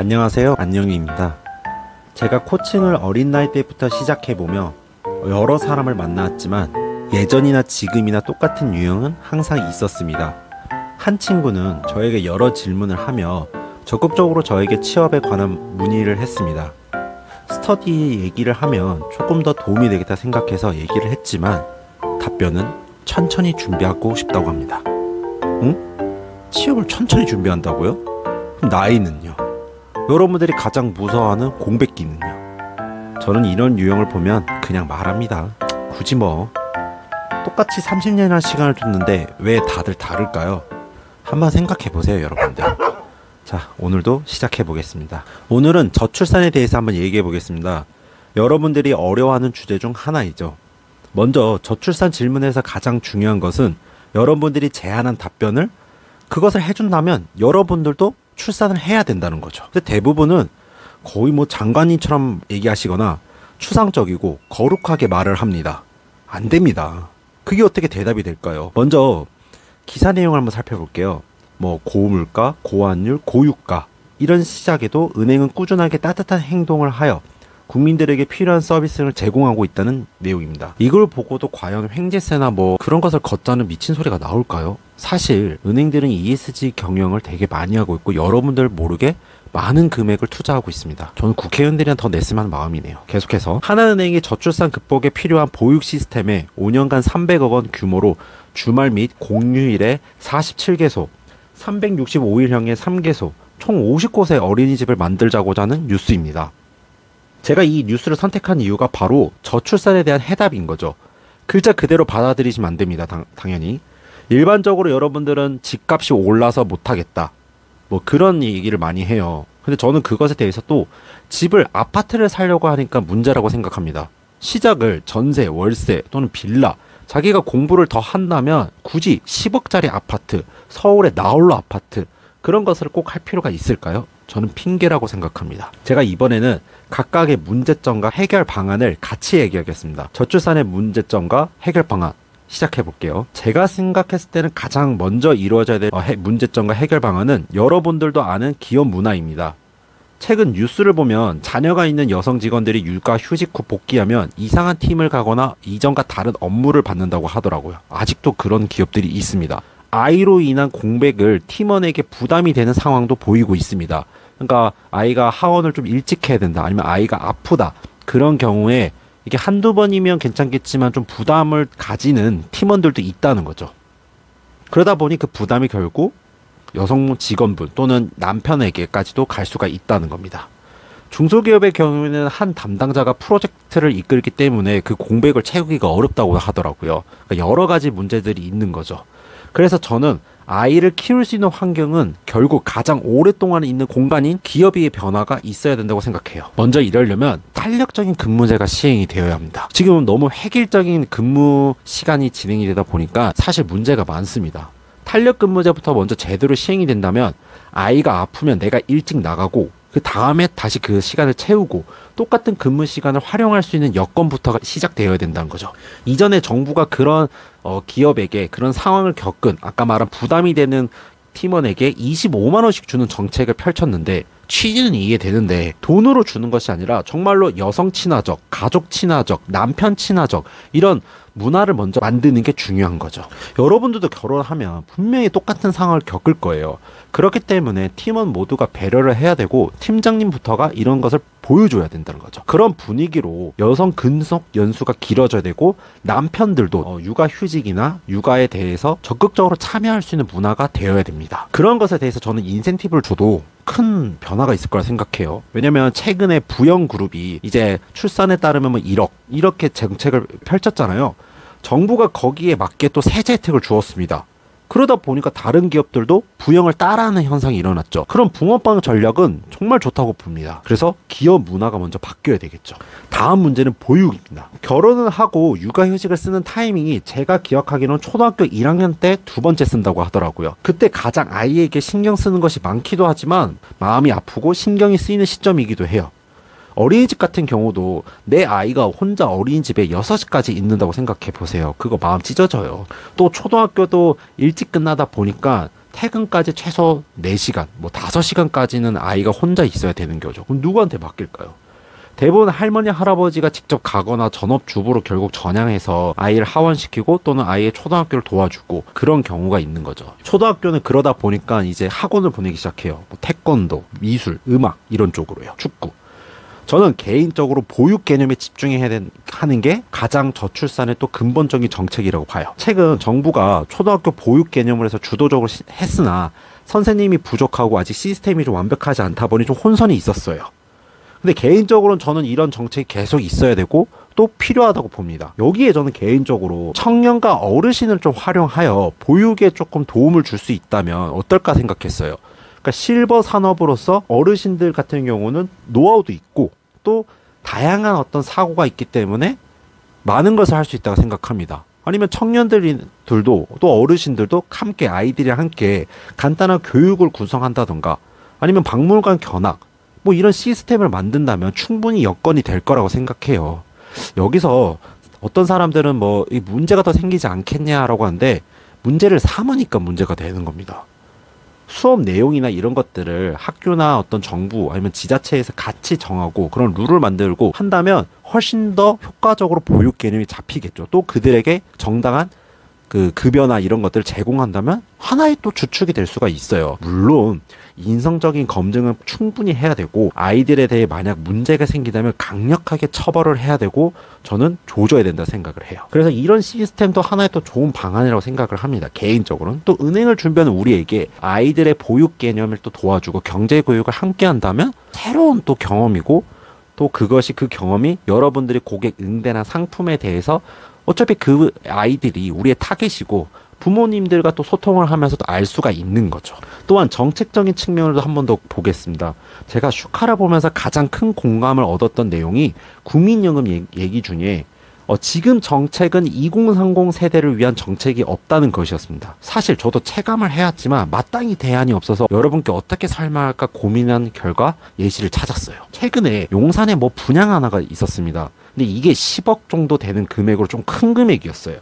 안녕하세요, 안녕이입니다. 제가 코칭을 어린 나이 때부터 시작해보며 여러 사람을 만나왔지만 예전이나 지금이나 똑같은 유형은 항상 있었습니다. 한 친구는 저에게 여러 질문을 하며 적극적으로 저에게 취업에 관한 문의를 했습니다. 스터디 얘기를 하면 조금 더 도움이 되겠다 생각해서 얘기를 했지만 답변은 천천히 준비하고 싶다고 합니다. 응? 취업을 천천히 준비한다고요? 그럼 나이는요? 여러분들이 가장 무서워하는 공백기는요? 저는 이런 유형을 보면 그냥 말합니다. 굳이 뭐 똑같이 30년이나 시간을 뒀는데 왜 다들 다를까요? 한번 생각해 보세요, 여러분들. 자, 오늘도 시작해 보겠습니다. 오늘은 저출산에 대해서 한번 얘기해 보겠습니다. 여러분들이 어려워하는 주제 중 하나이죠. 먼저 저출산 질문에서 가장 중요한 것은 여러분들이 제안한 답변을 그것을 해준다면 여러분들도 출산을 해야 된다는 거죠. 근데 대부분은 거의 뭐 장관님처럼 얘기하시거나 추상적이고 거룩하게 말을 합니다. 안 됩니다. 그게 어떻게 대답이 될까요? 먼저 기사 내용을 한번 살펴볼게요. 뭐 고물가, 고환율, 고유가 이런 시작에도 은행은 꾸준하게 따뜻한 행동을 하여 국민들에게 필요한 서비스를 제공하고 있다는 내용입니다. 이걸 보고도 과연 횡재세나 뭐 그런 것을 걷자는 미친 소리가 나올까요? 사실 은행들은 ESG 경영을 되게 많이 하고 있고 여러분들 모르게 많은 금액을 투자하고 있습니다. 저는 국회의원들이랑 더 냈으면 하는 마음이네요. 계속해서 하나은행이 저출산 극복에 필요한 보육 시스템에 5년간 300억 원 규모로 주말 및 공휴일에 47개소, 365일형의 3개소, 총 50곳의 어린이집을 만들자고자 하는 뉴스입니다. 제가 이 뉴스를 선택한 이유가 바로 저출산에 대한 해답인 거죠. 글자 그대로 받아들이시면 안 됩니다. 당연히. 일반적으로 여러분들은 집값이 올라서 못하겠다. 뭐 그런 얘기를 많이 해요. 근데 저는 그것에 대해서 또 집을 아파트를 사려고 하니까 문제라고 생각합니다. 시작을 전세, 월세 또는 빌라, 자기가 공부를 더 한다면 굳이 10억짜리 아파트, 서울의 나홀로 아파트 그런 것을 꼭 할 필요가 있을까요? 저는 핑계라고 생각합니다. 제가 이번에는 각각의 문제점과 해결 방안을 같이 얘기하겠습니다. 저출산의 문제점과 해결 방안 시작해 볼게요. 제가 생각했을 때는 가장 먼저 이루어져야 될 문제점과 해결 방안은 여러분들도 아는 기업 문화입니다. 최근 뉴스를 보면 자녀가 있는 여성 직원들이 육아 휴직 후 복귀하면 이상한 팀을 가거나 이전과 다른 업무를 받는다고 하더라고요. 아직도 그런 기업들이 있습니다. 아이로 인한 공백을 팀원에게 부담이 되는 상황도 보이고 있습니다. 그러니까 아이가 하원을 좀 일찍 해야 된다, 아니면 아이가 아프다, 그런 경우에 이게 한두 번이면 괜찮겠지만 좀 부담을 가지는 팀원들도 있다는 거죠. 그러다 보니 그 부담이 결국 여성 직원분 또는 남편에게까지도 갈 수가 있다는 겁니다. 중소기업의 경우에는 한 담당자가 프로젝트를 이끌기 때문에 그 공백을 채우기가 어렵다고 하더라고요. 그러니까 여러 가지 문제들이 있는 거죠. 그래서 저는 아이를 키울 수 있는 환경은 결국 가장 오랫동안 있는 공간인 기업의 변화가 있어야 된다고 생각해요. 먼저 이러려면 탄력적인 근무제가 시행이 되어야 합니다. 지금은 너무 획일적인 근무 시간이 진행이 되다 보니까 사실 문제가 많습니다. 탄력 근무제부터 먼저 제대로 시행이 된다면 아이가 아프면 내가 일찍 나가고 그 다음에 다시 그 시간을 채우고 똑같은 근무 시간을 활용할 수 있는 여건부터 시작되어야 된다는 거죠. 이전에 정부가 그런 기업에게 그런 상황을 겪은 아까 말한 부담이 되는 팀원에게 25만 원씩 주는 정책을 펼쳤는데 취지는 이해되는데 돈으로 주는 것이 아니라 정말로 여성 친화적, 가족 친화적, 남편 친화적 이런 문화를 먼저 만드는 게 중요한 거죠. 여러분들도 결혼하면 분명히 똑같은 상황을 겪을 거예요. 그렇기 때문에 팀원 모두가 배려를 해야 되고 팀장님부터가 이런 것을 보여줘야 된다는 거죠. 그런 분위기로 여성 근속 연수가 길어져야 되고 남편들도 육아휴직이나 육아에 대해서 적극적으로 참여할 수 있는 문화가 되어야 됩니다. 그런 것에 대해서 저는 인센티브를 줘도 큰 변화가 있을 거라 생각해요. 왜냐면 최근에 부영그룹이 이제 출산에 따르면 뭐 1억 이렇게 정책을 펼쳤잖아요. 정부가 거기에 맞게 또 세제 혜택을 주었습니다. 그러다 보니까 다른 기업들도 부영을 따라하는 현상이 일어났죠. 그런 붕어빵 전략은 정말 좋다고 봅니다. 그래서 기업 문화가 먼저 바뀌어야 되겠죠. 다음 문제는 보육입니다. 결혼을 하고 육아휴직을 쓰는 타이밍이 제가 기억하기로는 초등학교 1학년 때 두 번째 쓴다고 하더라고요. 그때 가장 아이에게 신경 쓰는 것이 많기도 하지만 마음이 아프고 신경이 쓰이는 시점이기도 해요. 어린이집 같은 경우도 내 아이가 혼자 어린이집에 6시까지 있는다고 생각해 보세요. 그거 마음 찢어져요. 또 초등학교도 일찍 끝나다 보니까 퇴근까지 최소 4시간, 뭐 5시간까지는 아이가 혼자 있어야 되는 거죠. 그럼 누구한테 맡길까요? 대부분 할머니, 할아버지가 직접 가거나 전업주부로 결국 전향해서 아이를 하원시키고 또는 아이의 초등학교를 도와주고 그런 경우가 있는 거죠. 초등학교는 그러다 보니까 이제 학원을 보내기 시작해요. 뭐 태권도, 미술, 음악 이런 쪽으로요. 축구. 저는 개인적으로 보육 개념에 집중해야 하는 게 가장 저출산의 또 근본적인 정책이라고 봐요. 최근 정부가 초등학교 보육 개념을 해서 주도적으로 했으나 선생님이 부족하고 아직 시스템이 좀 완벽하지 않다 보니 좀 혼선이 있었어요. 근데 개인적으로는 저는 이런 정책이 계속 있어야 되고 또 필요하다고 봅니다. 여기에 저는 개인적으로 청년과 어르신을 좀 활용하여 보육에 조금 도움을 줄 수 있다면 어떨까 생각했어요. 그러니까 실버 산업으로서 어르신들 같은 경우는 노하우도 있고 또 다양한 어떤 사고가 있기 때문에 많은 것을 할 수 있다고 생각합니다. 아니면 청년들도 또 어르신들도 함께 아이들이랑 함께 간단한 교육을 구성한다던가 아니면 박물관 견학 뭐 이런 시스템을 만든다면 충분히 여건이 될 거라고 생각해요. 여기서 어떤 사람들은 뭐 이 문제가 더 생기지 않겠냐라고 하는데 문제를 삼으니까 문제가 되는 겁니다. 수업 내용이나 이런 것들을 학교나 어떤 정부 아니면 지자체에서 같이 정하고 그런 룰을 만들고 한다면 훨씬 더 효과적으로 보육 개념이 잡히겠죠. 또 그들에게 정당한 그 급여나 이런 것들을 제공한다면 하나의 또 주축이 될 수가 있어요. 물론 인성적인 검증은 충분히 해야 되고 아이들에 대해 만약 문제가 생기다면 강력하게 처벌을 해야 되고 저는 조져야 된다 생각을 해요. 그래서 이런 시스템도 하나의 또 좋은 방안이라고 생각을 합니다. 개인적으로는. 또 은행을 준비하는 우리에게 아이들의 보육 개념을 또 도와주고 경제 교육을 함께 한다면 새로운 또 경험이고 또 그것이 그 경험이 여러분들이 고객 응대나 상품에 대해서 어차피 그 아이들이 우리의 타겟이고 부모님들과 또 소통을 하면서도 알 수가 있는 거죠. 또한 정책적인 측면으로도 한 번 더 보겠습니다. 제가 슈카를 보면서 가장 큰 공감을 얻었던 내용이 국민연금 얘기 중에 지금 정책은 2030 세대를 위한 정책이 없다는 것이었습니다. 사실 저도 체감을 해왔지만 마땅히 대안이 없어서 여러분께 어떻게 설명할까 고민한 결과 예시를 찾았어요. 최근에 용산에 뭐 분양 하나가 있었습니다. 근데 이게 10억 정도 되는 금액으로 좀 큰 금액이었어요.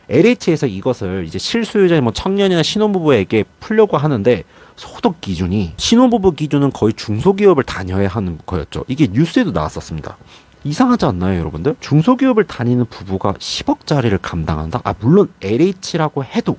LH에서 이것을 이제 실수요자 뭐 청년이나 신혼부부에게 풀려고 하는데 소득 기준이 신혼부부 기준은 거의 중소기업을 다녀야 하는 거였죠. 이게 뉴스에도 나왔었습니다. 이상하지 않나요, 여러분들? 중소기업을 다니는 부부가 10억짜리를 감당한다? 물론 LH라고 해도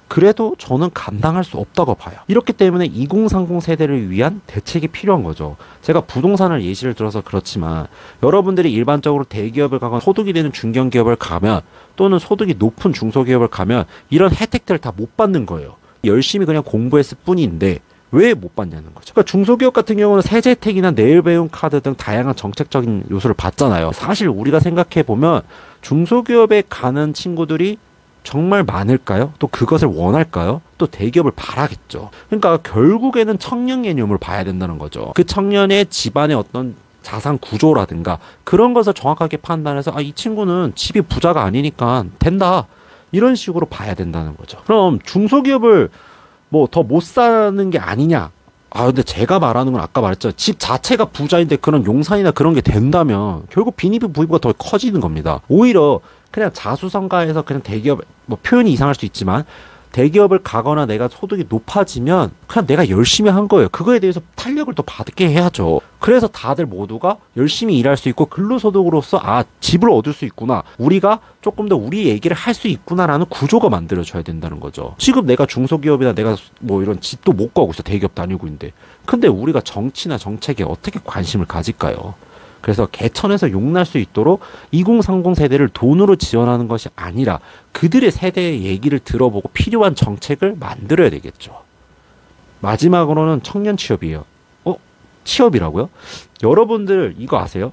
그래도 저는 감당할 수 없다고 봐요. 이렇기 때문에 2030 세대를 위한 대책이 필요한 거죠. 제가 부동산을 예시를 들어서 그렇지만 여러분들이 일반적으로 대기업을 가거나 소득이 되는 중견기업을 가면 또는 소득이 높은 중소기업을 가면 이런 혜택들을 다 못 받는 거예요. 열심히 그냥 공부했을 뿐인데 왜 못 받냐는 거죠. 그러니까 중소기업 같은 경우는 세제 혜택이나 내일 배움 카드 등 다양한 정책적인 요소를 받잖아요. 사실 우리가 생각해 보면 중소기업에 가는 친구들이 정말 많을까요? 또 그것을 원할까요? 또 대기업을 바라겠죠. 그러니까 결국에는 청년 개념을 봐야 된다는 거죠. 그 청년의 집안의 어떤 자산 구조라든가 그런 것을 정확하게 판단해서 이 친구는 집이 부자가 아니니까 된다. 이런 식으로 봐야 된다는 거죠. 그럼 중소기업을 뭐 더 못 사는 게 아니냐? 근데 제가 말하는 건 아까 말했죠. 집 자체가 부자인데 그런 용산이나 그런 게 된다면 결국 빈입이 부입가 더 커지는 겁니다. 오히려 그냥 자수성가해서 그냥 대기업, 뭐 표현이 이상할 수 있지만 대기업을 가거나 내가 소득이 높아지면 그냥 내가 열심히 한 거예요. 그거에 대해서 탄력을 더 받게 해야죠. 그래서 다들 모두가 열심히 일할 수 있고 근로소득으로서 집을 얻을 수 있구나. 우리가 조금 더 우리 얘기를 할 수 있구나라는 구조가 만들어져야 된다는 거죠. 지금 내가 중소기업이나 내가 뭐 이런 집도 못 구하고 있어. 대기업 다니고 있는데. 근데 우리가 정치나 정책에 어떻게 관심을 가질까요? 그래서 개천에서 용날 수 있도록 2030 세대를 돈으로 지원하는 것이 아니라 그들의 세대의 얘기를 들어보고 필요한 정책을 만들어야 되겠죠. 마지막으로는 청년 취업이에요. 취업이라고요? 여러분들 이거 아세요?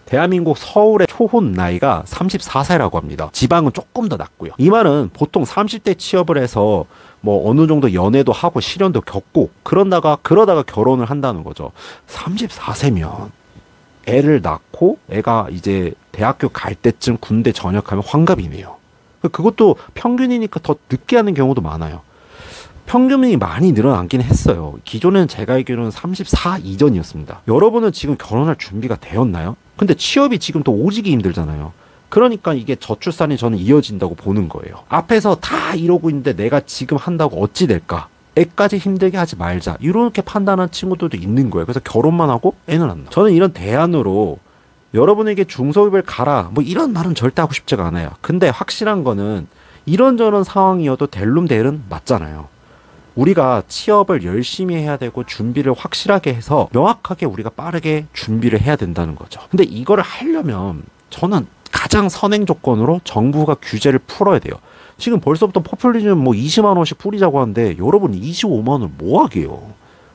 대한민국 서울의 초혼 나이가 34세라고 합니다. 지방은 조금 더 낮고요. 이 말은 보통 30대 취업을 해서 뭐 어느 정도 연애도 하고 시련도 겪고 그러다가 결혼을 한다는 거죠. 34세면 애를 낳고 애가 이제 대학교 갈 때쯤 군대 전역하면 환갑이네요. 그것도 평균이니까 더 늦게 하는 경우도 많아요. 평균이 많이 늘어나긴 했어요. 기존에는 제가 알기로는 34 이전이었습니다. 여러분은 지금 결혼할 준비가 되었나요? 근데 취업이 지금 또 오지기 힘들잖아요. 그러니까 이게 저출산이 저는 이어진다고 보는 거예요. 앞에서 다 이러고 있는데 내가 지금 한다고 어찌 될까? 애까지 힘들게 하지 말자. 이렇게 판단한 친구들도 있는 거예요. 그래서 결혼만 하고 애는 안 낳아. 저는 이런 대안으로 여러분에게 중소기업을 가라. 뭐 이런 말은 절대 하고 싶지가 않아요. 근데 확실한 거는 이런저런 상황이어도 될 놈 될은 맞잖아요. 우리가 취업을 열심히 해야 되고 준비를 확실하게 해서 명확하게 우리가 빠르게 준비를 해야 된다는 거죠. 근데 이거를 하려면 저는 가장 선행 조건으로 정부가 규제를 풀어야 돼요. 지금 벌써부터 포퓰리즘 뭐 20만 원씩 뿌리자고 하는데 여러분 25만 원 뭐 하게요?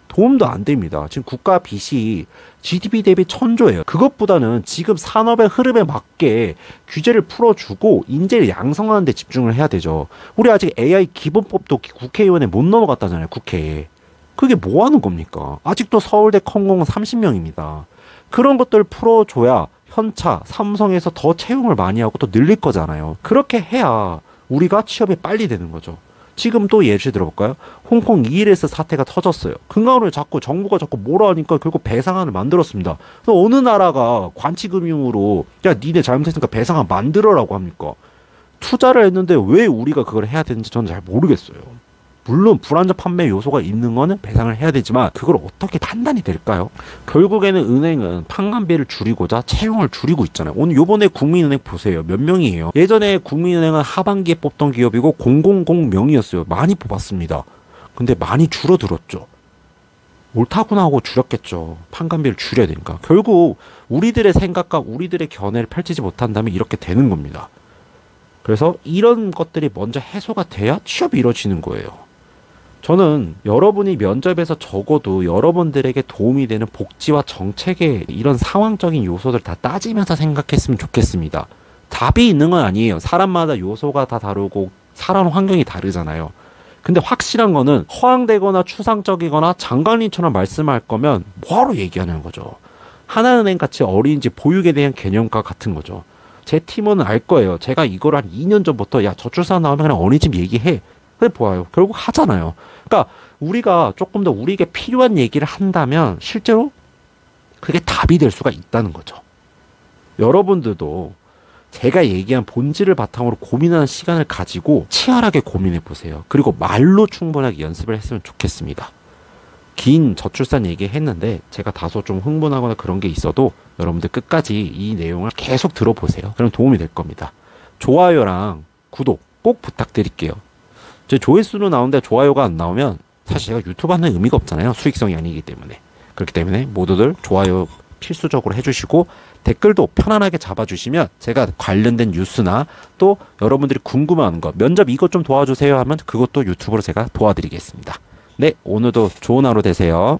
도움도 안 됩니다. 지금 국가 빚이 GDP 대비 1000조예요. 그것보다는 지금 산업의 흐름에 맞게 규제를 풀어주고 인재를 양성하는 데 집중을 해야 되죠. 우리 아직 AI 기본법도 국회의원에 못 넘어갔다잖아요. 국회에. 그게 뭐 하는 겁니까? 아직도 서울대 컴공은 30명입니다. 그런 것들을 풀어줘야 현차, 삼성에서 더 채용을 많이 하고 또 늘릴 거잖아요. 그렇게 해야 우리가 취업이 빨리 되는 거죠. 지금 또 예시 들어볼까요? 홍콩 ELS 사태가 터졌어요. 금강을 정부가 자꾸 뭐라 하니까 결국 배상안을 만들었습니다. 그래서 어느 나라가 관치금융으로 야 니네 잘못했으니까 배상안 만들어라고 합니까? 투자를 했는데 왜 우리가 그걸 해야 되는지 저는 잘 모르겠어요. 물론 불안전 판매 요소가 있는 거는 배상을 해야 되지만 그걸 어떻게 판단이 될까요? 결국에는 은행은 판관비를 줄이고자 채용을 줄이고 있잖아요. 오늘 요번에 국민은행 보세요. 몇 명이에요? 예전에 국민은행은 하반기에 뽑던 기업이고 000명이었어요. 많이 뽑았습니다. 근데 많이 줄어들었죠. 옳다구나 하고 줄였겠죠. 판관비를 줄여야 되니까. 결국 우리들의 생각과 우리들의 견해를 펼치지 못한다면 이렇게 되는 겁니다. 그래서 이런 것들이 먼저 해소가 돼야 취업이 이루어지는 거예요. 저는 여러분이 면접에서 적어도 여러분들에게 도움이 되는 복지와 정책의 이런 상황적인 요소들 다 따지면서 생각했으면 좋겠습니다. 답이 있는 건 아니에요. 사람마다 요소가 다 다르고 살아온 환경이 다르잖아요. 근데 확실한 거는 허황되거나 추상적이거나 장관님처럼 말씀할 거면 뭐하러 얘기하는 거죠. 하나은행 같이 어린이집 보육에 대한 개념과 같은 거죠. 제 팀원은 알 거예요. 제가 이걸 한 2년 전부터 야 저출산 나오면 그냥 어린이집 얘기해. 근데 보아요. 결국 하잖아요. 그러니까 우리가 조금 더 우리에게 필요한 얘기를 한다면 실제로 그게 답이 될 수가 있다는 거죠. 여러분들도 제가 얘기한 본질을 바탕으로 고민하는 시간을 가지고 치열하게 고민해 보세요. 그리고 말로 충분하게 연습을 했으면 좋겠습니다. 긴 저출산 얘기했는데 제가 다소 좀 흥분하거나 그런 게 있어도 여러분들 끝까지 이 내용을 계속 들어보세요. 그럼 도움이 될 겁니다. 좋아요랑 구독 꼭 부탁드릴게요. 제 조회수로 나오는데 좋아요가 안 나오면 사실 제가 유튜브 하는 의미가 없잖아요. 수익성이 아니기 때문에. 그렇기 때문에 모두들 좋아요 필수적으로 해주시고 댓글도 편안하게 잡아주시면 제가 관련된 뉴스나 또 여러분들이 궁금한 거 면접 이것 좀 도와주세요 하면 그것도 유튜브로 제가 도와드리겠습니다. 네, 오늘도 좋은 하루 되세요.